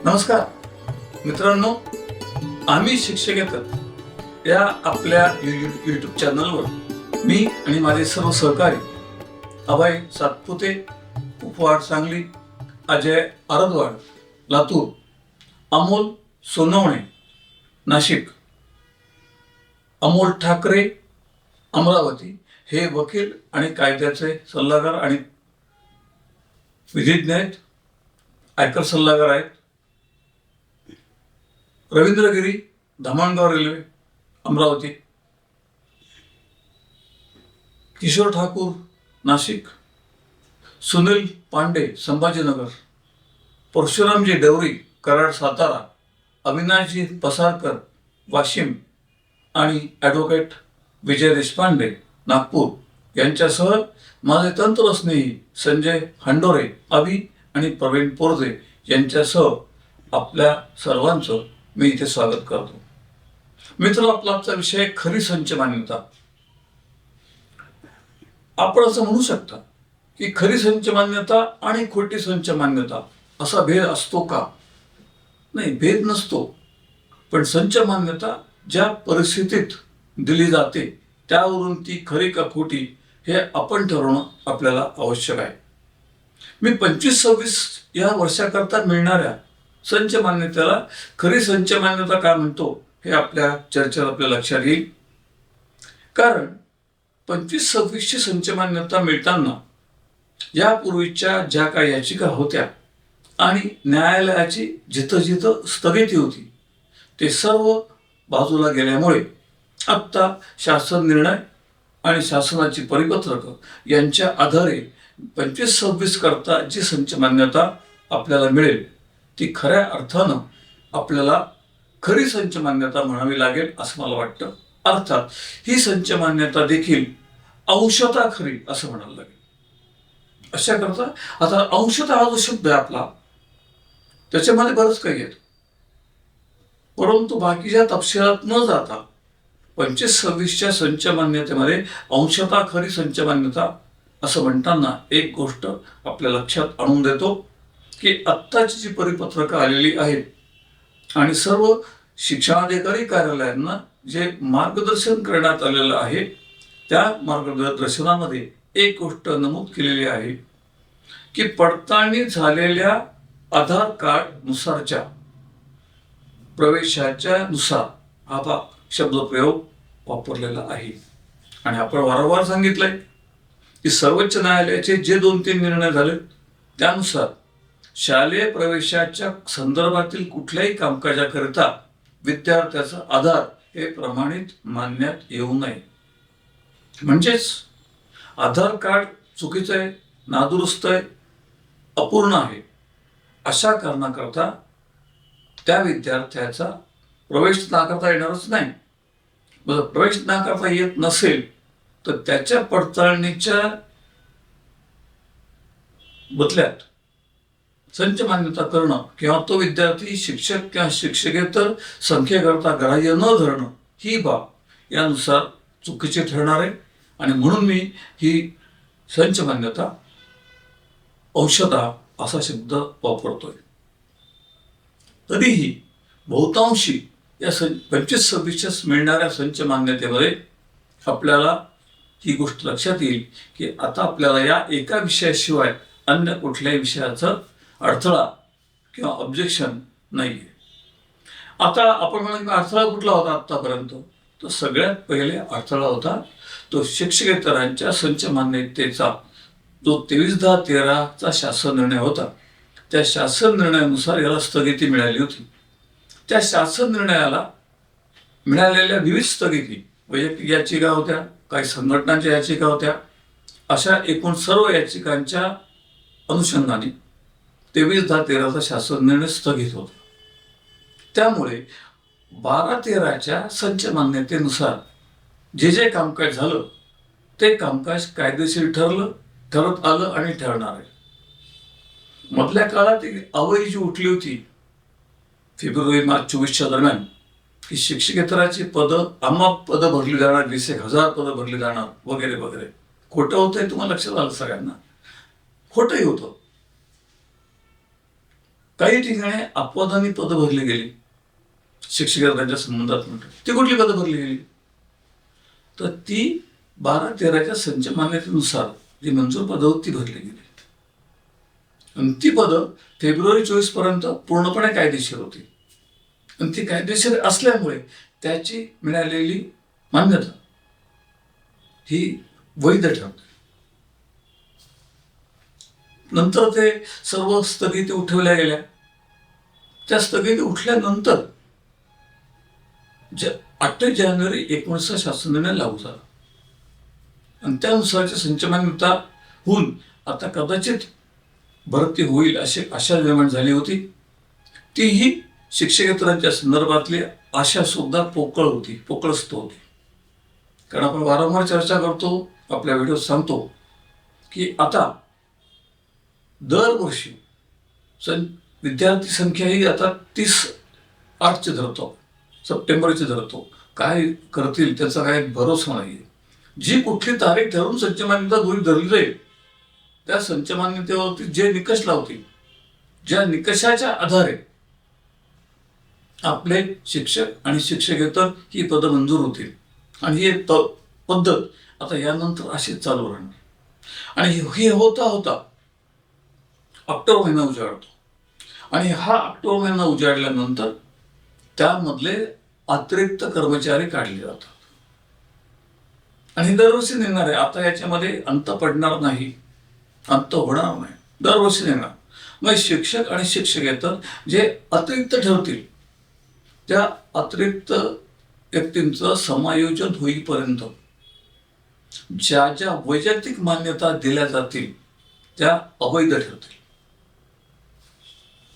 नमस्कार मित्रांनो, आम्ही शिक्षकेतर या आपल्या यूट्यूब चॅनलवर मी आणि माझे सर्व सहकारी अभय सातपुते, उपवाड सांगली, अजय आरदवाड लातूर, अमोल सोनवणे नाशिक, अमोल ठाकरे अमरावती हे वकील आणि कायद्याचे सल्लागार आणि विधिज्ञ आहेत, आयकर सल्लागार आहेत. रवींद्रगिरी धामणगाव रेल्वे अमरावती, किशोर ठाकूर नाशिक, सुनील पांडे संभाजीनगर, परशुरामजी डवरी कराड सातारा, अविनाशजी पसारकर वाशिम आणि ॲडव्होकेट विजय देशपांडे नागपूर यांच्यासह माझे तंत्रस्नेही संजय हंडोरे अभि आणि प्रवीण पोरजे यांच्यासह आपल्या सर्वांचं मी इथे स्वागत करतो. मित्र, आपला आजचा विषय खरी संच मान्यता. आपण असं म्हणू शकता की खरी संच मान्यता आणि खोटी संच मान्यता असा भेद असतो का? नाही, भेद नसतो. पण संच मान्यता ज्या परिस्थितीत दिली जाते त्यावरून ती खरी का खोटी हे आपण ठरवणं आपल्याला आवश्यक आहे. मी 25-26 या वर्षाकरता मिळणाऱ्या संच मान्यतेला खरी संच मान्यता का म्हणतो हे आपल्या चर्चेत आपल्या लक्षात येईल. कारण 25-26ची संच मान्यता मिळताना यापूर्वीच्या ज्या काही याचिका होत्या आणि न्यायालयाची जिथं जिथं स्थगिती होती ते सर्व बाजूला गेल्यामुळे आत्ता शासन निर्णय आणि शासनाची परिपत्रकं यांच्या आधारे 25-26 करता जी संच मान्यता आपल्याला मिळेल ती खऱ्या अर्थानं आपल्याला खरी संच मान्यता म्हणावी लागेल असं मला वाटतं. अर्थात ही संच मान्यता देखील अंशतः खरी असं म्हणायला लागेल. अशा करता आता अंशतः हा जो शब्द आहे आपला त्याच्यामध्ये बरंच काही येतं, परंतु बाकीच्या तपशिलात न जाता 25-26च्या संच मान्यतेमध्ये अंशतः खरी संच मान्यता असं म्हणताना एक गोष्ट आपल्या लक्षात आणून देतो की आत्ताची जी परिपत्रकं आलेली आहेत आणि सर्व शिक्षणाधिकारी कार्यालयांना जे मार्गदर्शन करण्यात आलेलं आहे त्या मार्गदर्शनामध्ये एक गोष्ट नमूद केलेली आहे की पडताळणी झालेल्या आधार कार्ड नुसारच्या प्रवेशाच्या नुसार हा शब्दप्रयोग वापरलेला आहे. आणि आपण वारंवार सांगितलंय की सर्वोच्च न्यायालयाचे जे 2-3 निर्णय झाले त्यानुसार शालेय प्रवेशाच्या संदर्भातील कुठल्याही कामकाजाकरिता विद्यार्थ्याचा आधार हे प्रमाणित मानण्यात येऊ नये. म्हणजेच आधार कार्ड चुकीचं आहे, नादुरुस्त आहे, अपूर्ण आहे अशा कारणाकरता त्या विद्यार्थ्याचा प्रवेश नाकारता येणारच नाही. प्रवेश नाकारता येत नसेल तर त्याच्या पडताळणीच्या बदल्यात संच मान्यता करणं किंवा तो विद्यार्थी शिक्षक किंवा शिक्षकेतर संख्येकरता ग्राह्य न धरणं ही बाब यानुसार चुकीची ठरणार आहे. आणि म्हणून मी ही संच मान्यता अंशतः असा शब्द वापरतोय. तरीही बहुतांशी या 25-26च्या मिळणाऱ्या संच मान्यतेमध्ये आपल्याला ही गोष्ट लक्षात येईल की आता आपल्याला या एका विषयाशिवाय अन्य कुठल्याही विषयाचा अडथळा किंवा ऑब्जेक्शन नाही आहे. आता आपण म्हणून अडथळा कुठला होता आत्तापर्यंत? तर सगळ्यात पहिले अडथळा होता तो शिक्षकेतरांच्या संच मान्यतेचा जो 23/10/13चा शासन निर्णय होता. त्या शासन निर्णयानुसार याला स्थगिती मिळाली होती. त्या शासन निर्णयाला मिळालेल्या विविध स्थगिती वैयक्तिक याचिका होत्या, काही संघटनांच्या याचिका होत्या, अशा एकूण सर्व याचिकांच्या अनुषंगाने 23/10/13चा शासन निर्णय स्थगित होता. त्यामुळे 12/13च्या संच मान्यतेनुसार जे जे कामकाज झालं ते कामकाज कायदेशीर ठरत आलं आणि ठरणार आहे. मधल्या काळात एक आवई जी उठली होती फेब्रुवारी-मार्च 24च्या दरम्यान की शिक्षकेतराची पदं अमाप पदं भरली जाणार, 20,000 पदं भरली जाणार वगैरे वगैरे. खोटं होतंय, तुम्हाला लक्षात आलं सगळ्यांना? खोटंही होतं. काही ठिकाणी अपवादाने पदं भरली गेली शिक्षकांच्या संबंधात म्हणतात. ती कुठली पदं भरली गेली? तर ती 12-13च्या संच मान्यतेनुसार जी मंजूर पदं होती ती भरली गेली. आणि ती पदं फेब्रुवारी 24 पर्यंत पूर्णपणे कायदेशीर होती. आणि ती कायदेशीर असल्यामुळे त्याची मिळालेली मान्यता ही वैध ठरते. नंतर ते सर्व स्थगिती उठवल्या गेल्या. त्या स्थगिती उठल्यानंतर 28 जानेवारी 19 शासन निर्णय लागू झाला आणि त्यानुसारची संच मान्यता होऊन आता कदाचित भरती होईल अशी आशा निर्माण झाली होती. तीही शिक्षकेतरांच्या संदर्भातली आशा सुद्धा पोकळस्त होती. कारण आपण वारंवार चर्चा करतो, आपल्या व्हिडिओत सांगतो की आता दरवर्षी विद्यार्थी संख्या ही आता 30/8 धरतो, सप्टेंबरची धरतो. काय करतील त्याचा काही भरोसा नाही. जी कुठली तारीख ठरवून संच मान्यता गृहीत धरली जाईल त्या संच मान्यतेवरती जे निकष लावतील, ज्या निकषाच्या आधारे आपले शिक्षक आणि शिक्षकेतर ही पदं मंजूर होतील आणि ही पद्धत आता यानंतर अशीच चालू राहणार. आणि हे होता होता ऑक्टोबर महिना उजाडतो आणि हा ऑक्टोबर महिना उजाडल्यानंतर त्यामधले अतिरिक्त कर्मचारी काढले जातात आणि दरवर्षी निघणार आहे. आता याच्यामध्ये अंत पडणार नाही, अंत होणार नाही, दरवर्षी निघणार. मग शिक्षक आणि शिक्षकेतर जे अतिरिक्त ठरतील त्या अतिरिक्त व्यक्तींचं समायोजन होईपर्यंत ज्या ज्या वैयक्तिक मान्यता दिल्या जातील त्या अवैध ठरतील.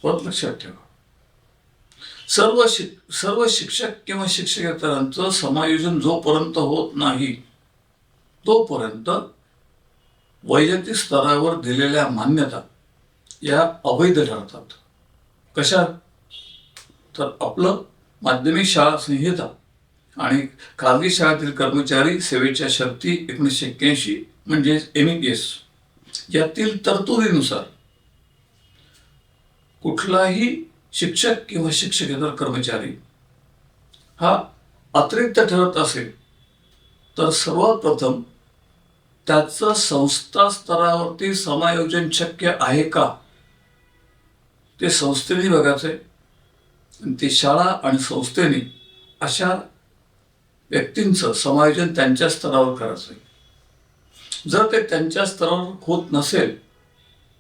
पण लक्षात ठेवा, सर्व शिक्षक किंवा शिक्षकेतरांचं समायोजन जोपर्यंत होत नाही तोपर्यंत वैयक्तिक स्तरावर दिलेल्या मान्यता या अवैध ठरतात. कशा? तर आपलं माध्यमिक शाळा संहिता आणि खाजगी शाळेतील कर्मचारी सेवेच्या शर्ती 1981 म्हणजे MEPS यातील तरतुदीनुसार कुठलाही शिक्षक किंवा शिक्षकेतर कर्मचारी हा अतिरिक्त ठरत असेल तर सर्वात प्रथम त्याचं संस्था स्तरावरती समायोजन शक्य आहे का ते संस्थेने बघायचंय. ते शाळा आणि संस्थेने अशा व्यक्तींचं समायोजन त्यांच्या स्तरावर करायचं. जर ते त्यांच्या स्तरावर होत नसेल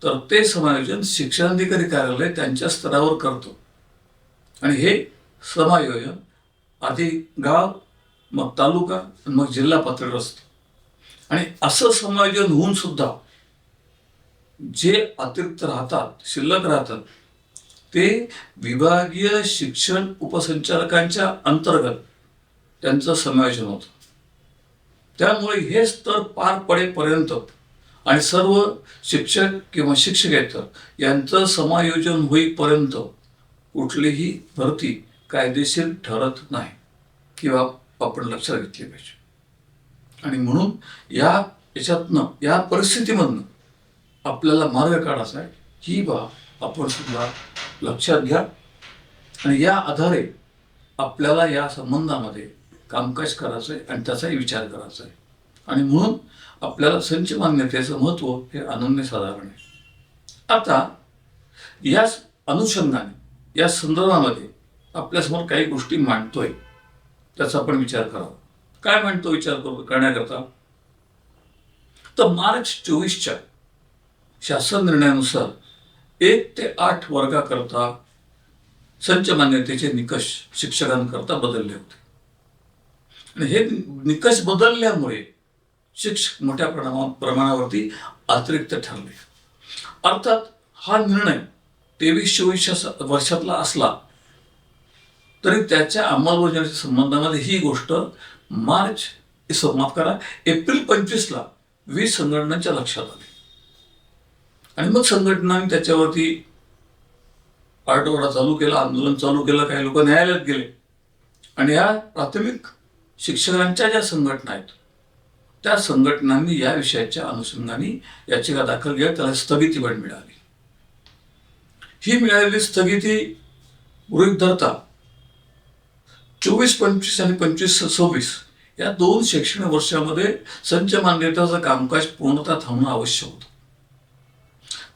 तर ते समायोजन शिक्षणाधिकारी कार्यालय त्यांच्या स्तरावर करतो आणि हे समायोजन आधी गाव, मग तालुका, मग जिल्हा पातळीवर असतं. आणि असं समायोजन होऊन सुद्धा जे अतिरिक्त राहतात, शिल्लक राहतात, ते विभागीय शिक्षण उपसंचालकांच्या अंतर्गत त्यांचं समायोजन होतं. त्यामुळे हे स्तर पार पडेपर्यंत आणि सर्व शिक्षक किंवा शिक्षकेतर यांचं समायोजन होईपर्यंत कुठलीही भरती कायदेशीर ठरत नाही किंवा आपण लक्षात घेतली पाहिजे. आणि म्हणून या परिस्थितीमधनं आपल्याला मार्ग काढायचा आहे ही बाब आपण सुद्धा लक्षात घ्या. आणि या आधारे आपल्याला या संबंधामध्ये कामकाज करायचं आहे आणि त्याचाही विचार करायचा आहे. आणि म्हणून आपल्याला संच मान्यतेचं महत्त्व हे अनन्यसाधारण आहे. आता याच अनुषंगाने या संदर्भामध्ये आपल्यासमोर काही गोष्टी मांडतोय त्याचा आपण विचार करावा. काय मांडतो विचार करण्याकरता? तर मार्च 24च्या शासन निर्णयानुसार 1 ते 8 वर्गाकरता संच मान्यतेचे निकष शिक्षकांकरता बदलले होते. आणि हे निकष बदलल्यामुळे शिक्षक मोठ्या प्रमाणावरती अतिरिक्त ठरले. अर्थात हा निर्णय 23-24 वर्षातला असला तरी त्याच्या अंमलबजावणीच्या संबंधामध्ये ही गोष्ट एप्रिल 25ला 20 संघटनांच्या लक्षात आली. आणि मग संघटनांनी त्याच्यावरती पाठपुरावा चालू केला, आंदोलन चालू केलं. काही लोक न्यायालयात गेले आणि या प्राथमिक शिक्षकांच्या ज्या संघटना आहेत त्या संघटनांनी या विषयाच्या अनुषंगाने याचिका दाखल केल्या. त्याला स्थगिती पण मिळाली. ही मिळालेली स्थगिती गृहीत धरता 24-25 आणि 25-26 या 2 शैक्षणिक वर्षामध्ये संच मान्यतेचं कामकाज पूर्णतः थांबणं आवश्यक होतं.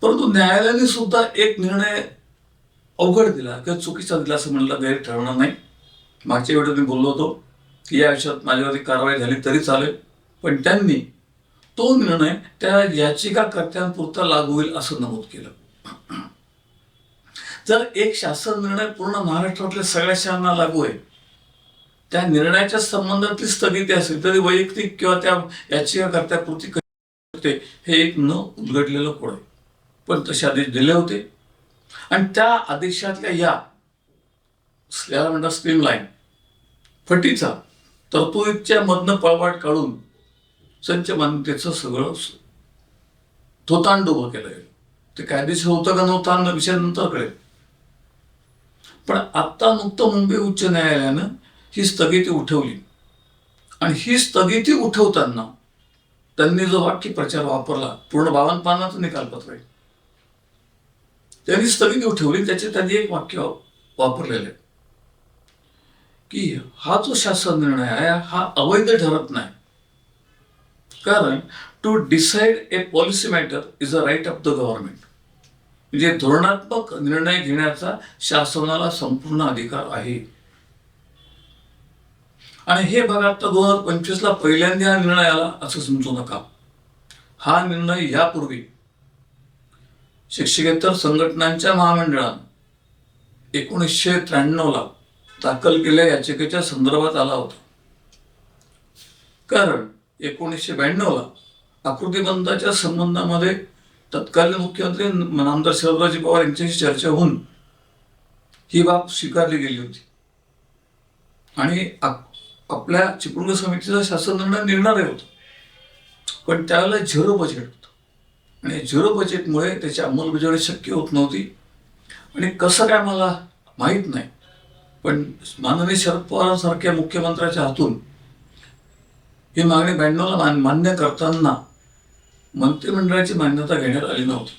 परंतु न्यायालयाने सुद्धा एक निर्णय अवघड दिला किंवा चुकीचा दिला असं म्हणलं गैर ठरणार नाही. मागच्या वेळेस मी बोललो होतो की या विषयात माझ्यावरती कारवाई झाली तरी चालेल, पण त्यांनी तो निर्णय त्या याचिकाकर्त्यांपुरता लागू होईल असं नमूद केलं. जर एक शासन निर्णय पूर्ण महाराष्ट्रातल्या सगळ्या शाळांना लागू आहे, त्या निर्णयाच्या संबंधातली स्थगिती असेल तरी वैयक्तिक किंवा त्या याचिकाकर्त्यापुरती करते हे एक न उलगडलेलं कोड आहे. पण तसे आदेश दिले होते आणि त्या आदेशातल्या याला म्हणतात स्ट्रीमलाईन फटीचा तरतुदीच्या मधनं पळवाट काढून संच मान्यतेचं सगळं थोतांड उभं केलं गेलं. ते कायदेशीर होतं का नव्हतं हा विषय नंतर कळेल. पण आत्ता नुकतं मुंबई उच्च न्यायालयानं ही स्थगिती उठवली आणि ही स्थगिती उठवताना त्यांनी जो वाक्यप्रचार वापरला, पूर्ण 52 पानाचं निकालपत्र आहे, त्यांनी स्थगिती उठवली. त्यांनी एक वाक्य वापरलेलं आहे की हा जो शासन निर्णय आहे हा अवैध ठरत नाही, कारण to decide a policy matter is a right of the government. म्हणजे धोरणात्मक निर्णय घेण्याचा शासनाला संपूर्ण अधिकार आहे. आणि हे बघा, आता 2025ला पहिल्यांदा हा निर्णय आला असं समजू नका. हा निर्णय यापूर्वी शिक्षकेतर संघटनांच्या महामंडळानं 1993ला दाखल केलेल्या याचिकेच्या संदर्भात आला होता. कारण 1992ला आकृतीबंधाच्या संबंधामध्ये तत्कालीन मुख्यमंत्री नामदार शरदरावजी पवार यांच्याशी चर्चा होऊन ही बाब स्वीकारली गेली होती आणि आपल्या चिपळूण समितीचा शासन निर्णय निघणार होता. पण त्यावेळेला 0 बजेट होतं आणि 0 बजेटमुळे त्याची अंमलबजावणी शक्य होत नव्हती. आणि कसं काय मला माहीत नाही, पण माननीय शरद पवारांसारख्या मुख्यमंत्र्याच्या हातून ही मागणी 92ला मान्य करताना मंत्रिमंडळाची मान्यता घेण्यात आली नव्हती.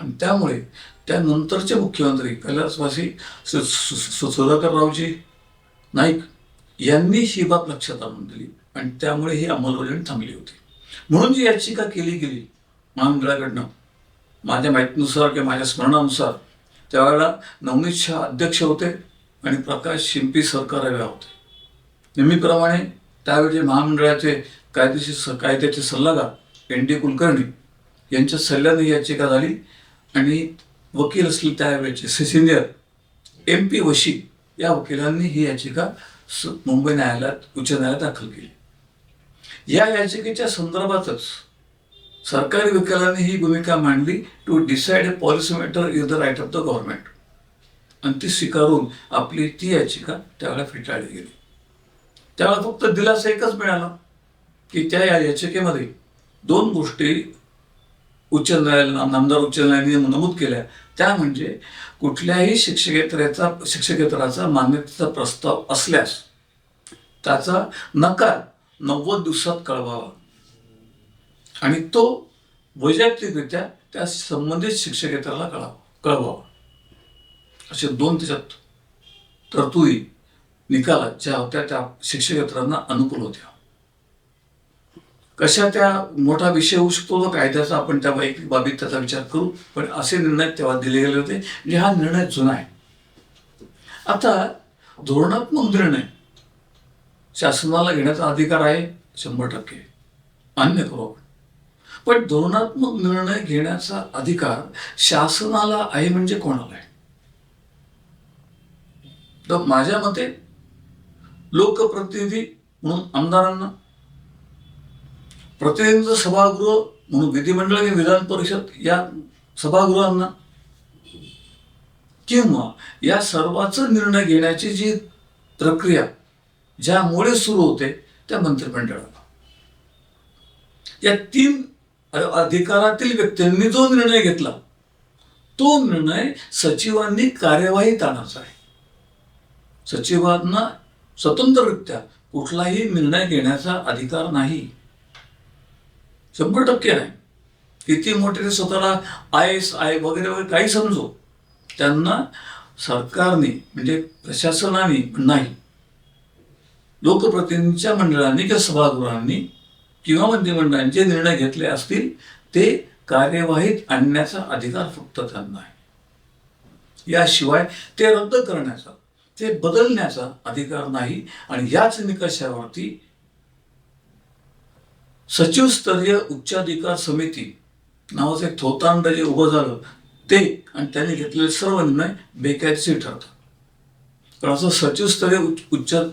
आणि त्यामुळे त्यानंतरचे मुख्यमंत्री कैलासवासी सुधाकररावजी नाईक यांनी ही बाब लक्षात आणून दिली आणि त्यामुळे ही अंमलबजावणी थांबली होती. म्हणून जी याचिका केली गेली महामंडळाकडनं, माझ्या माहितीनुसार किंवा माझ्या स्मरणानुसार त्यावेळेला नवनीत शहा अध्यक्ष होते आणि प्रकाश शिंपी सरकाराव्या होते. नेहमीप्रमाणे त्यावेळचे महामंडळाचे कायद्याचे सल्लागार एन डी कुलकर्णी यांच्या सल्ल्याने ही याचिका झाली आणि वकील असले त्यावेळेचे सिनियर MP वशी या वकिलांनी ही याचिका मुंबई न्यायालयात उच्च न्यायालयात दाखल केली. या याचिकेच्या संदर्भातच सरकारी वकिलांनी ही भूमिका मांडली, to decide a policy matter is the right of the government. आणि ती स्वीकारून आपली ती याचिका त्यावेळेला फेटाळली गेली. त्यावेळेला फक्त दिलासा एकच मिळाला की त्या याचिकेमध्ये 2 गोष्टी उच्च न्यायालयानं नामदार उच्च न्यायालयाने नमूद केल्या. त्या म्हणजे कुठल्याही शिक्षकेतराचा मान्यतेचा प्रस्ताव असल्यास त्याचा नकार 90 दिवसात कळवावा आणि तो वैयक्तिकरित्या त्या संबंधित शिक्षकेतराला कळवावा. असे 2 त्याच्यात तरतुदी निकालात ज्या होत्या त्या शिक्षकेतरांना अनुकूल होत्या. कशा त्या मोठा विषय होऊ शकतो तो कायद्याचा, आपण त्या वैयक्तिक बाबीत त्याचा विचार करू, पण असे निर्णय तेव्हा दिले गेले होते. म्हणजे हा निर्णय जुना आहे. आता धोरणात्मक निर्णय शासनाला घेण्याचा अधिकार आहे 100%, मान्य करू आपण. पण धोरणात्मक निर्णय घेण्याचा अधिकार शासनाला आहे म्हणजे कोणाला आहे? तर माझ्या मते लोकप्रतिनिधी म्हणून आमदारांना, प्रतिनिधींचं सभागृह म्हणून विधिमंडळ आणि विधान परिषद या सभागृहांना, किंवा या सर्वांचा निर्णय घेण्याची जी प्रक्रिया ज्यामुळे सुरू होते त्या मंत्रिमंडळाला. या 3 अधिकारातील व्यक्तींनी जो निर्णय घेतला तो निर्णय सचिवांनी कार्यवाहीत आणायचा आहे. सचिवांना स्वतंत्ररित्या कुठलाही निर्णय घेण्याचा अधिकार नाही, 100% नाही. किती मोठे ते स्वतःला IAS वगैरे वगैरे काही समजो, त्यांना सरकारने म्हणजे प्रशासनाने नाही, लोकप्रतिनिधींच्या मंडळांनी किंवा सभागृहांनी किंवा मंत्रिमंडळाने जे निर्णय घेतले असतील ते कार्यवाहीत आणण्याचा अधिकार फक्त त्यांना आहे. याशिवाय ते रद्द करण्याचा, ते बदलण्याचा अधिकार नाही. आणि याच निकषावरती सचिवस्तरीय उच्चाधिकार समिती नावाचं एक थोतांड जे उभं झालं ते आणि त्यांनी घेतलेले सर्व निर्णय बेकायदेशीर ठरतात. कारण असं सचिवस्तरीय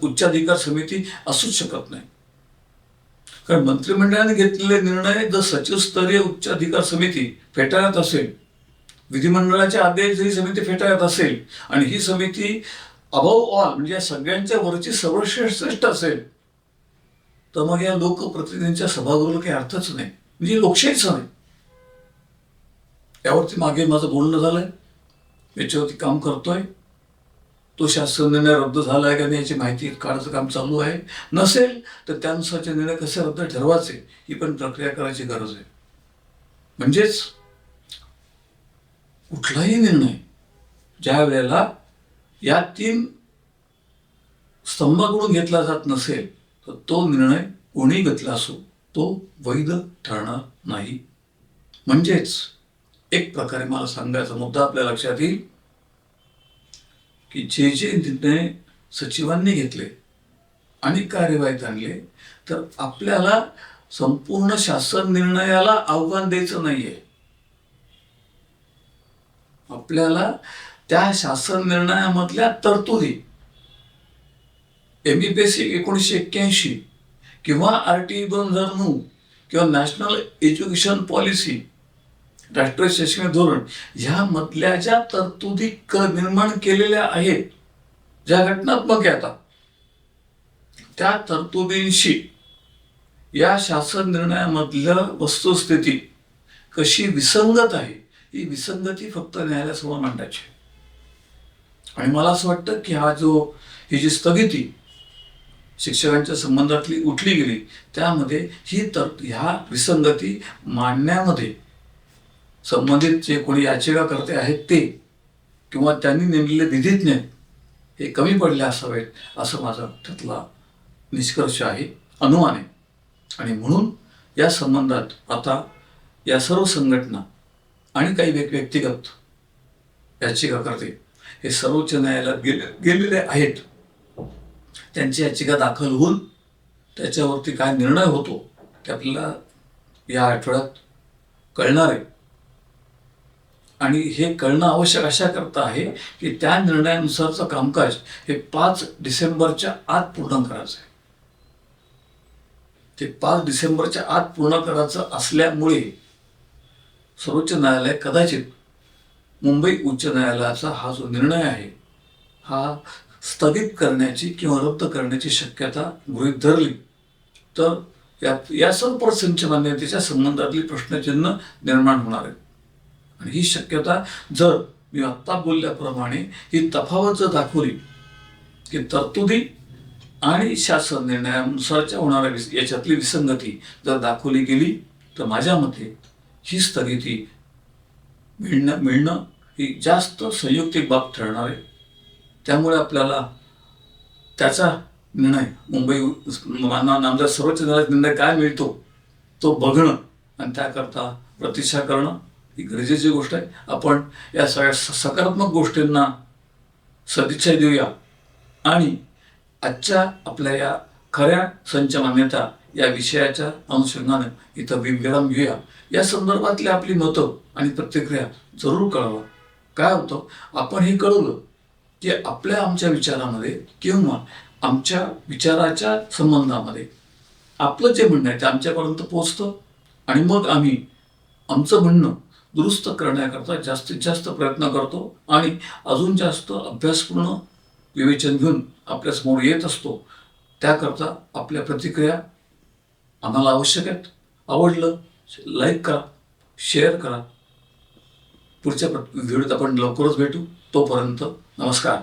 उच्चाधिकार समिती असूच शकत नाही. कारण मंत्रिमंडळाने घेतलेले निर्णय जर सचिवस्तरीय उच्चाधिकार समिती फेटाळत असेल, विधिमंडळाचे आदेश ही समिती फेटाळत असेल आणि ही समिती अबव ऑल म्हणजे या सगळ्यांच्या वरची सर्वश्रेष्ठ असेल, तर मग या लोकप्रतिनिधींच्या सभागृहाला काही अर्थच नाही, म्हणजे लोकशाहीच नाही. यावरती मागे माझं बोलणं झालंय, याच्यावरती काम करतोय. तो शासन निर्णय रद्द झाला आहे का नाही याची माहिती काढायचं काम चालू आहे. नसेल तर त्यानुसारचे निर्णय कसे रद्द ठरवायचे ही पण प्रक्रिया करायची गरज आहे. म्हणजेच कुठलाही निर्णय ज्या वेळेला या 3 स्तंभाकडून घेतला जात नसेल तर तो निर्णय कोणी घेतला असो तो वैध ठरणार नाही. म्हणजेच एक प्रकारे मला सांगायचा मुद्दा आपल्या लक्षात येईल की जे जे निर्णय सचिवांनी घेतले आणि कार्यवाहीत आणले तर आपल्याला संपूर्ण शासन निर्णयाला आव्हान द्यायचं नाहीये. आपल्याला त्या शासन निर्णयामधल्या तरतुदी MBPS 1981 किंवा RTE 2009 किंवा नॅशनल एज्युकेशन पॉलिसी राष्ट्रीय शैक्षणिक धोरण ह्यामधल्या ज्या तरतुदी निर्माण केलेल्या आहेत, ज्या घटनात्मक आहेत, त्या तरतुदींशी या शासन निर्णयामधलं वस्तुस्थिती कशी विसंगत आहे ही विसंगती फक्त न्यायालयासमोर मांडायची. आणि मला असं वाटतं की ही जी स्थगिती शिक्षकांच्या संबंधातली उठली गेली त्यामध्ये ह्या विसंगती मांडण्यामध्ये संबंधित जे कोणी याचिकाकर्ते आहेत ते किंवा त्यांनी नेमलेले विधिज्ञ हे कमी पडले असावेत असं माझा त्यातला निष्कर्ष आहे, अनुमान आहे. आणि म्हणून या संबंधात आता या सर्व संघटना आणि काही व्यक्तिगत याचिकाकर्ते हे सर्वोच्च न्यायालयात गेलेले आहेत. त्यांची याचिका दाखल होऊन त्याच्यावरती काय निर्णय होतो ते आपल्याला या आठवड्यात कळणार आहे. आणि हे कळणं आवश्यक अशा करता आहे की त्या निर्णयानुसारचं कामकाज हे 5 डिसेंबरच्या आत पूर्ण करायचं आहे. ते 5 डिसेंबरच्या आत पूर्ण करायचं असल्यामुळे सर्वोच्च न्यायालय कदाचित मुंबई उच्च न्यायालयाचा हा जो निर्णय आहे हा स्थगित करण्याची किंवा रद्द करण्याची शक्यता गृहीत धरली तर या सर्व संच मान्यतेच्या संबंधातली प्रश्नचिन्ह निर्माण होणार आहे. आणि ही शक्यता जर मी आत्ता बोलल्याप्रमाणे ही तफावत जर दाखवली की तरतुदी आणि शासन निर्णयानुसारच्या होणाऱ्या याच्यातली विसंगती जर दाखवली गेली तर माझ्या मते ही स्थगिती मिळणं ही जास्त संयुक्तिक बाब ठरणार आहे. त्यामुळे आपल्याला त्याचा निर्णय मुंबई नामदार सर्वोच्च न्यायालयात निर्णय काय मिळतो तो बघणं आणि त्याकरता प्रतीक्षा करणं ही गरजेची गोष्ट आहे. आपण या सगळ्या सकारात्मक गोष्टींना सदिच्छा देऊया आणि आजच्या आपल्या या खऱ्या संच मान्यता या विषयाच्या अनुषंगाने इथं विराम घेऊया. या संदर्भातली आपली मतं आणि प्रतिक्रिया जरूर कळवा. काय होतं आपण हे कळवलं की आमच्या विचारामध्ये किंवा आमच्या विचाराच्या संबंधामध्ये आपलं जे म्हणणं आहे ते आमच्यापर्यंत पोचतं आणि मग आम्ही आमचं म्हणणं दुरुस्त करण्याकरता जास्तीत जास्त प्रयत्न करतो आणि अजून जास्त अभ्यासपूर्ण विवेचन घेऊन आपल्यासमोर येत असतो. त्याकरता आपल्या प्रतिक्रिया आम्हाला आवश्यक आहेत. आवडलं लाईक करा, शेअर करा. पुढच्या व्हिडिओत आपण लवकरच भेटू. तोपर्यंत नमस्कार.